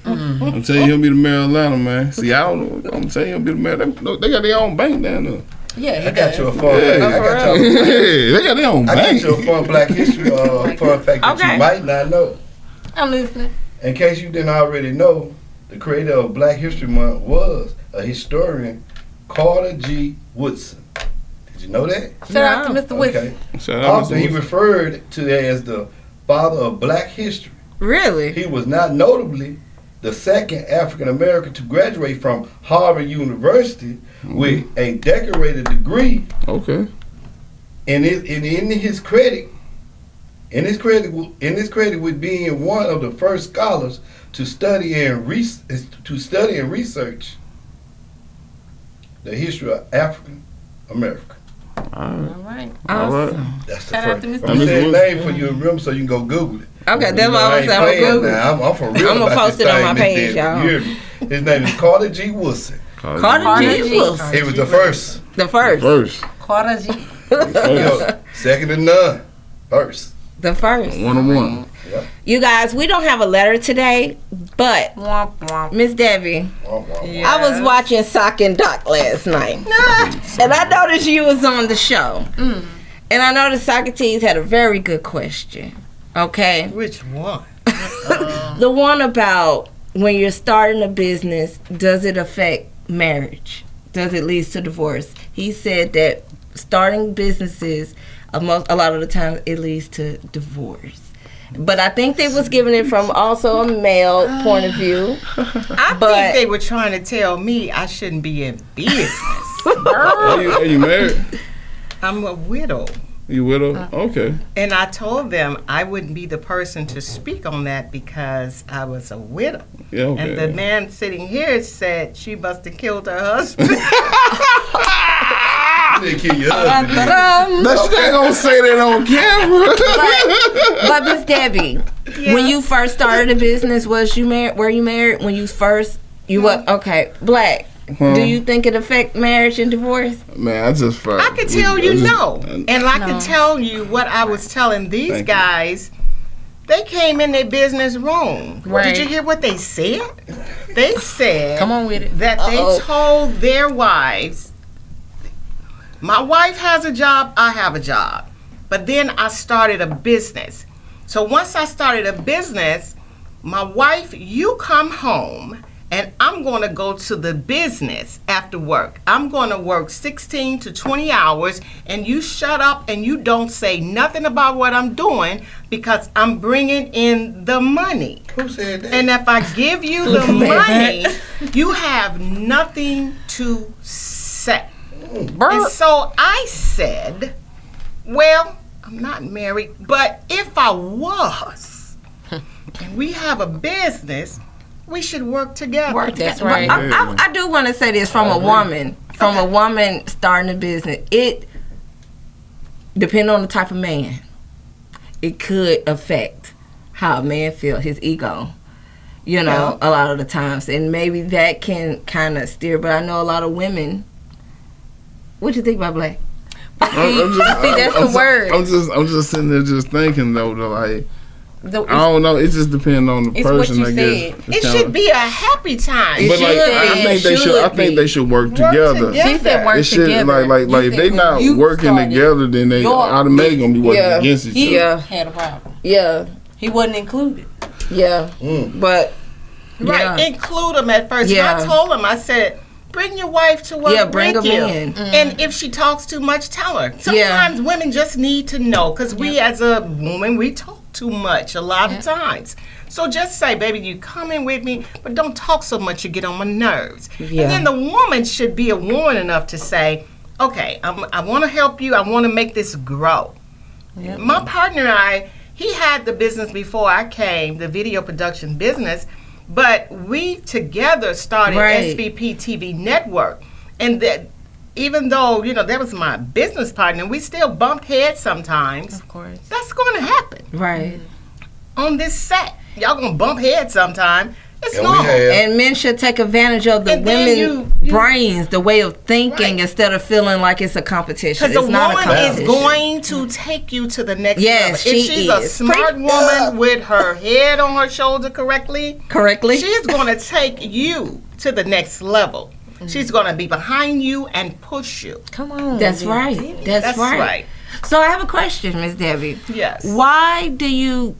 I'm telling you, he'll be the mayor of Atlanta, man. See, I don't know. I'm telling you, he'll be the mayor. They got their own bank down there. Yeah, I got you a fun Yeah. fact. They got their own I bank. got you a fun Black History fun fact that you might not know. I'm listening. In case you didn't already know, the creator of Black History Month was a historian, Carter G. Woodson. Did you know that? Shout out to Mr. Woodson. Okay. Shout out Also, to he Woodson. referred to as the father of Black history. Really? He was not notably the second African American to graduate from Harvard University with a decorated degree. Okay. In his credit with being one of the first scholars to study and research the history of African America. All right. Awesome. That's the Shout out first. to I'm Mr. saying name for you to remember so you can go Google it. Okay, that's what I I'm ain't saying. playing Google. now. I'm for real. I'm gonna about post this it on thing, my Miss page, Debbie. y'all. You hear me? His name is Carter G. Woodson. Carter G. Woodson. He was the first. The first. First. Carter G. Second to none. First. The first. 101. You guys, we don't have a letter today, but Miss Debbie, I was watching Sock and Doc last night, and I noticed you was on the show, and I noticed Socrates had a very good question. Okay, Which one? the one about when you're starting a business, does it affect marriage? Does it lead to divorce? He said that starting businesses, a lot of the time, it leads to divorce. But I think they was giving it from also a male point of view. I think they were trying to tell me I shouldn't be in business. Are you married? I'm a widow. You widow? Okay. And I told them I wouldn't be the person to speak on that because I was a widow. Yeah, okay. And the man sitting here said she must have killed her husband. They kill your husband. That's not gonna say that on camera. But Miss Debbie, when you first started a business, were you married when you first? You were okay. Blakk. Do you think it affect marriage and divorce? Man, I just felt. I could tell you no. And I could tell you what I was telling these guys. They came in their business wrong. Right. Did you hear what they said? They said Come on with it. that they told their wives, my wife has a job, I have a job. But then I started a business. So once I started a business, my wife, you come home and I'm going to go to the business after work. I'm going to work 16 to 20 hours and you shut up and you don't say nothing about what I'm doing because I'm bringing in the money. Who said that? And if I give you the money, you have nothing to say. And so I said, well, I'm not married, but if I was, and we have a business, we should work together. That's right. I do want to say this from a woman. From a woman starting a business, it depending on the type of man, it could affect how a man feels, his ego. You know, a lot of the times, and maybe that can kind of steer. But I know a lot of women. What you think about Blakk? See, that's the word. I'm just sitting there just thinking though, like. I don't know. It just depends on the person. I guess it should be a happy time. But like, I think they should. I think they should work together. She said work it should, together. Like if they not working together, then they automatically gonna be working against each other. He had a problem. Yeah, he wasn't included. Yeah, but include them at first. Yeah. I told him. I said, bring your wife to work. Yeah, bring with them you. in. And if she talks too much, tell her. Sometimes women just need to know because we, as a woman, we talk too much a lot of times. So just say, baby, you come in with me, but don't talk so much you get on my nerves. Yeah. And then the woman should be a woman enough to say, okay, I want to help you. I want to make this grow. Yeah. My partner and he had the business before I came, the video production business, but we together started SVP TV Network. And that, even though, that was my business partner, we still bumped heads sometimes. Of course. That's going to happen. Right. On this set. Y'all going to bump heads sometime. It's And normal. we have, And men should take advantage of the And then women's brains, the way of thinking, instead of feeling like it's a competition. Because It's a not a woman competition. is going to take you to the next Yes, level. she If she's a is. smart woman with her head on her shoulder correctly, she's going to take you to the next level. She's going to be behind you and push you. Come on. That's right. That's right. So I have a question, Miss Debbie. Yes. Why do you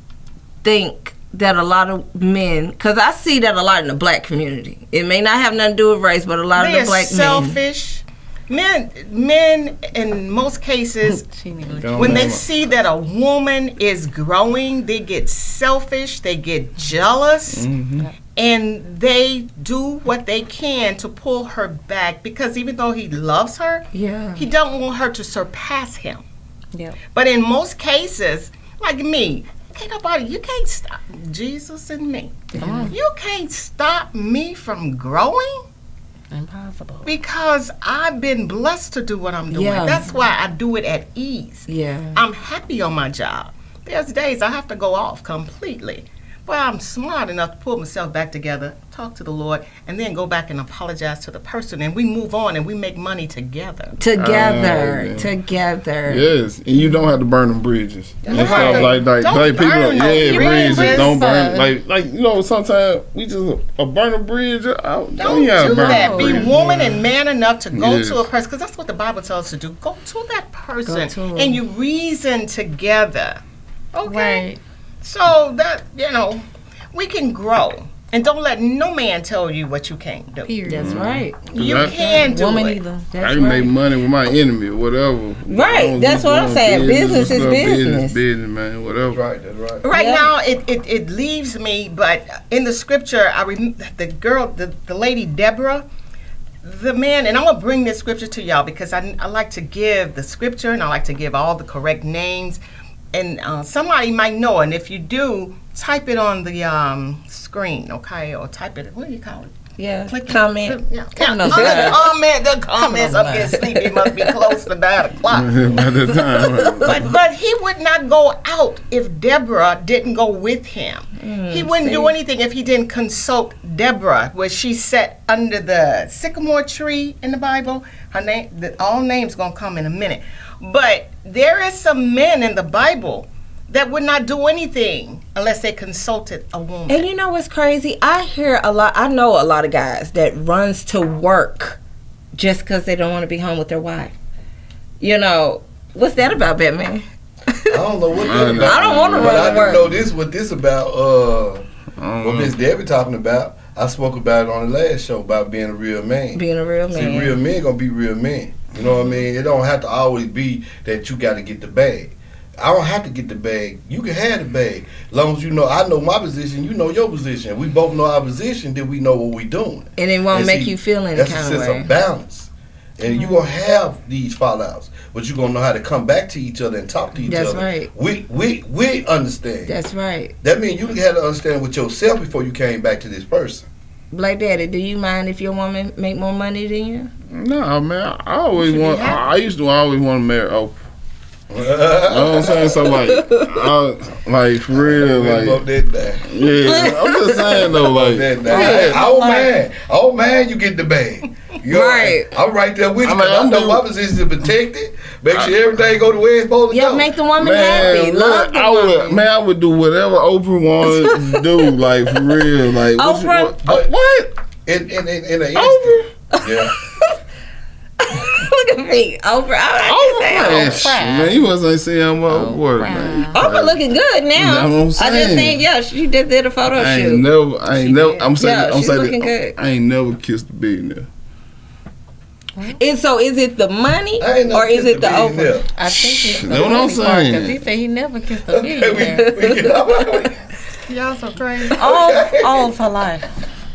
think that a lot of men, because I see that a lot in the black community, it may not have nothing to do with race, but a lot of the black selfish. Men in most cases, when they see that a woman is growing, they get selfish, they get jealous, and they do what they can to pull her back, because even though he loves her, he don't want her to surpass him. But in most cases, like me, you can't stop Jesus and me. You can't stop me from growing. Impossible. Because I've been blessed to do what I'm doing. That's why I do it at ease. I'm happy on my job. There's days I have to go off completely. But I'm smart enough to pull myself back together, talk to the Lord, and then go back and apologize to the person, and we move on and we make money together. Together. Yes, and you don't have to burn them bridges. That's right. Like people, bridges. Don't burn. Like sometimes we just a burn a bridge. Don't do that. Be woman and man enough to go to a person, because that's what the Bible tells us to do. Go to that person and you reason together. Okay. Right. So that, we can grow. And don't let no man tell you what you can't do. That's right. You can do it. I can make money with my enemy or whatever. Right. That's what I'm saying. Business is business. Business, man. Whatever. That's right. Right now, it leaves me, but in the scripture, I remember the lady Deborah, the man, and I'm going to bring this scripture to y'all because I like to give the scripture and I like to give all the correct names. And somebody might know, and if you do, type it on the screen, okay? Or type it, what do you call it? Yeah, Click comment. The comments up getting sleepy. Must be close to 9 o'clock. But he would not go out if Deborah didn't go with him. He wouldn't do anything if he didn't consult Deborah, where she sat under the sycamore tree in the Bible. Her name, all names gonna come in a minute. But there is some men in the Bible that would not do anything unless they consulted a woman. And you know what's crazy? I know a lot of guys that runs to work just because they don't want to be home with their wife. What's that about, Batman? I don't know what that about. I don't want to run to work. I know what this about, what Miss Debbie talking about. I spoke about it on the last show about being a real man. Being a real man. See, real men gonna be real men. You know what I mean? It don't have to always be that you got to get the bag. I don't have to get the bag. You can have the bag. As long as I know my position, you know your position. We both know our position, then we know what we're doing. And it won't make you feel any kind of way. That's a sense of balance. And you're going to have these fallouts, but you're going to know how to come back to each other and talk to each other. That's right. We understand. That's right. That means you had to understand with yourself before you came back to this person. Blakk Daddy, do you mind if your woman make more money than you? No, man. I used to always want to marry Oprah. You know what I'm saying? So like for real, like I'm just saying though, old man, you get the bag. Right. I'm right there with you because I know my position is protected. Make sure everything go the way it's supposed to go. Make the woman happy. Love the woman. I would do whatever Oprah wanted to do, like for real. Like Oprah? What? In the Oprah? Yeah. Look at me, Oprah. Man, you wasn't saying how much water, man. Oprah looking good now. That's what I'm saying. I just saying, she just did a photo shoot. I ain't never. I'm saying, looking good. I ain't never kissed a billionaire. And so, is it the money or is it the Oprah? I think it's the That's what I'm saying. Because he said he never kissed a billionaire. Y'all so crazy. All for life.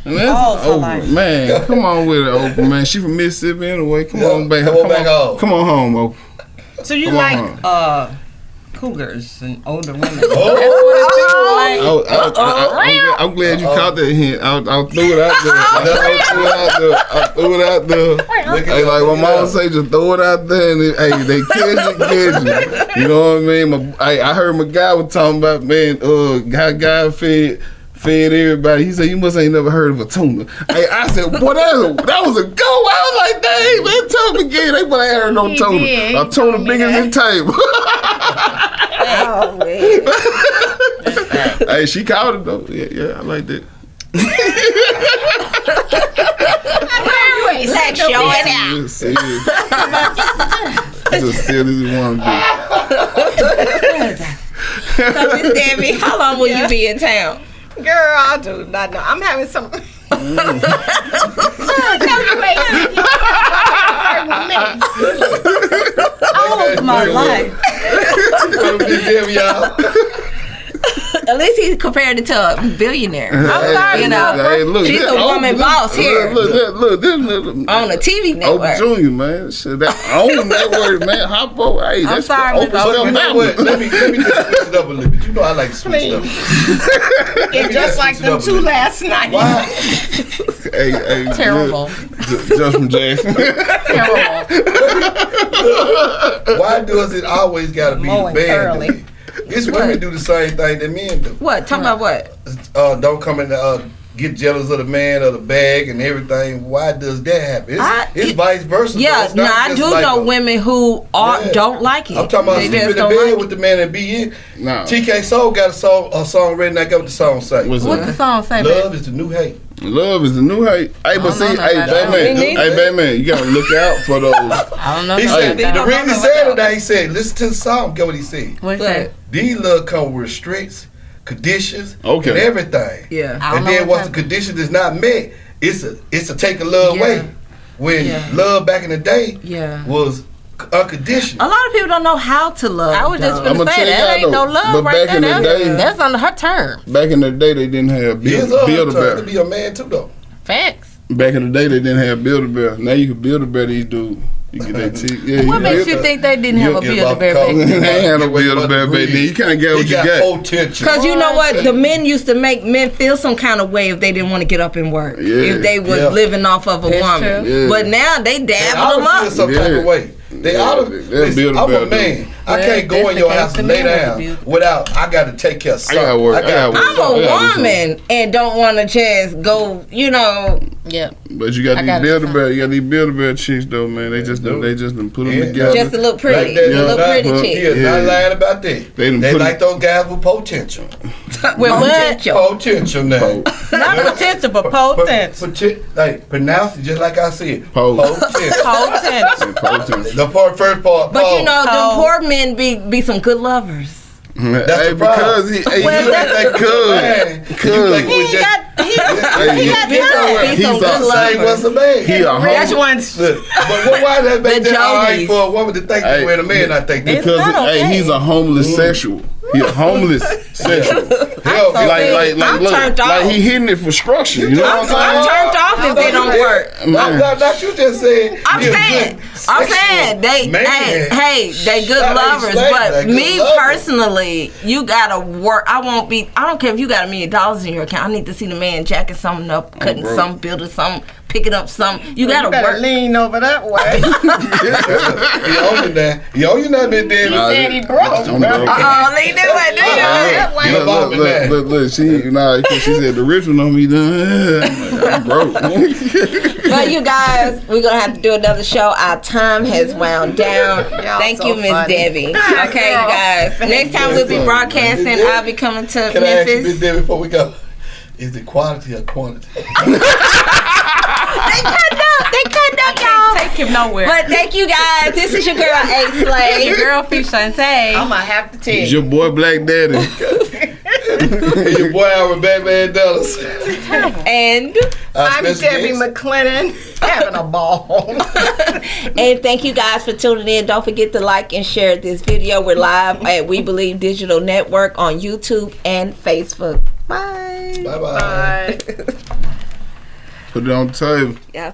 Man, come on with it, Oprah, man. She from Mississippi anyway. Come on back. Come on home, Oprah. So you cougars and older women. I'm glad you caught that hint. I'll throw it out there. I threw it out there. Hey, like my mom say, just throw it out there and they catch it. You know what I mean? I heard my guy was talking about, man, guy fed fed everybody. He said, you must ain't never heard of a tuna. Hey, I said, boy, that was a go. I was like, dang, man, tell me again. They but I ain't heard no tuna. A tuna big as this table. Oh, man. Hey, she called it though. Yeah, I like that. Like showing out. It's as silly as you want to be. So, Miss Debbie, how long will you be in town? Girl, I do not know. I'm having some. Oh, my life. At least he compared it to a billionaire. I'm sorry, you know. Hey, look, she's a woman boss here. Look, this on a TV network. Oprah Junior, man. Shit, that own network, man. Hop over. Hey, that's sorry, Oprah. You know what? Let me just switch it up a little bit. You know I like to switch it up. It's just like them two last night. Why? Hey, Terrible. Just from Jackson. Terrible. Why does it always got to be Low the and man? curly. It's women do the same thing that men do. What? Talking about what? Don't come in get jealous of the man or the bag and everything. Why does that happen? It's vice versa. Yeah, It's not I just do like know women who don't like it. I'm talking about They sleeping in just the don't bed like with the man and be in. No. TK Soul got a song ready. Now, what the song say? What's What that? the song say, baby? Love is the new hate. Love is the new hate. Hey, but see, know hey, about that. Batman, you gotta look out for those. I don't know. He about said, that. the reason he said it, he said, listen to the song. Get what he said. What you say? These love come with restricts, conditions, Okay. and everything. Yeah. I don't And know then what once the type- condition is not met, it's a take a love away. When love back in the day was unconditional. A lot of people don't know how to love. I was just I'ma gonna say tell that y'all ain't though, no love but right back in there. the day- That's under her term. Back in the day, they didn't have He is Build-A-Bear. to be a man too, though. Facts. Back in the day, they didn't have Build-A-Bear. Now you can Build-A-Bear these dudes. You get that tick. Yeah, What makes you think they didn't have a Build-A-Bear back They then? ain't had no Build-A-Bear back then. You can't get what He you got got. potential. Because you know what? The men used to make men feel some kind of way if they didn't want to get up and work. Yeah. If they was Yeah. living off of a That's woman. true. Yeah. But now they They dabbing ought them to feel up. some type of way. They Yeah, ought to. they'll Listen, build a I'm a better man. I Well, can't go that's in the your case house to and me lay with the down beauty. without. I got to take care of something. gotta work. I gotta work. I'm a woman and don't want to just go, Yeah. But you got I these got it. Build-A-Bear. You got these Build-A-Bear chicks though, man. They just done put them Yeah. together. just to look pretty. Like that, Look yeah. pretty Well, chick. He is Yeah. not lying about that. They done They put like those guys with potential. With potential. Potential now. Not potential, but potential. Like pronounce it just like I said. Po. Potential. Potential. Potent. The first part. But you know, them Oh. poor men be some good lovers. That's Hey, the problem. because he, hey, Well, you that's like Cuz. He ain't got He got time. he's some good a- Say what's lovers. a man. he a That's homeless. one's. Look, but why that make The that all right Jogies. for a woman to think Hey, the way a man I think that? Because not okay. he's a homeless sexual. He a homeless sexual. Hell, Like I'm look, turned like off. he hitting it for structure. You know what I'm I'm saying? turned off if they don't work. Not you just said. I'm he a saying, good I'm sexual saying they, man. they good Not lovers. like But that, good me lovers. personally, you gotta work. I don't care if you got $1 million in your account. I need to see the man jacking something up, cutting bro. something, building something, picking up something. You gotta You better work. lean over that way. He own you now. He own you now, bit there. Nah, said he broke. I'm broke. Lean that way, do you? Get up off me now. Look, she said the rich one on me done. I'm broke. But you guys, we're gonna have to do another show. Our time has wound down. Y'all Thank so you, Miss funny. Debbie. Okay, you guys. Next time we'll be broadcasting. I'll be coming to Can I ask you, Miss Memphis. Debbie, before we go? Is it quality or quantity? They cut up, y'all. Take him nowhere. But thank you guys. This is your girl A Your Slave. girl, Fish Shantae. I'm gonna have to tell It's you. your boy Black Daddy. And your boy out with Batman Dallas. And I'm Special Debbie guest. McClennan, having a ball. and thank you guys for tuning in. Don't forget to like and share this video. We're live at We Believe Digital Network on YouTube and Facebook. Bye. Bye-bye. Put it on the table. Yeah.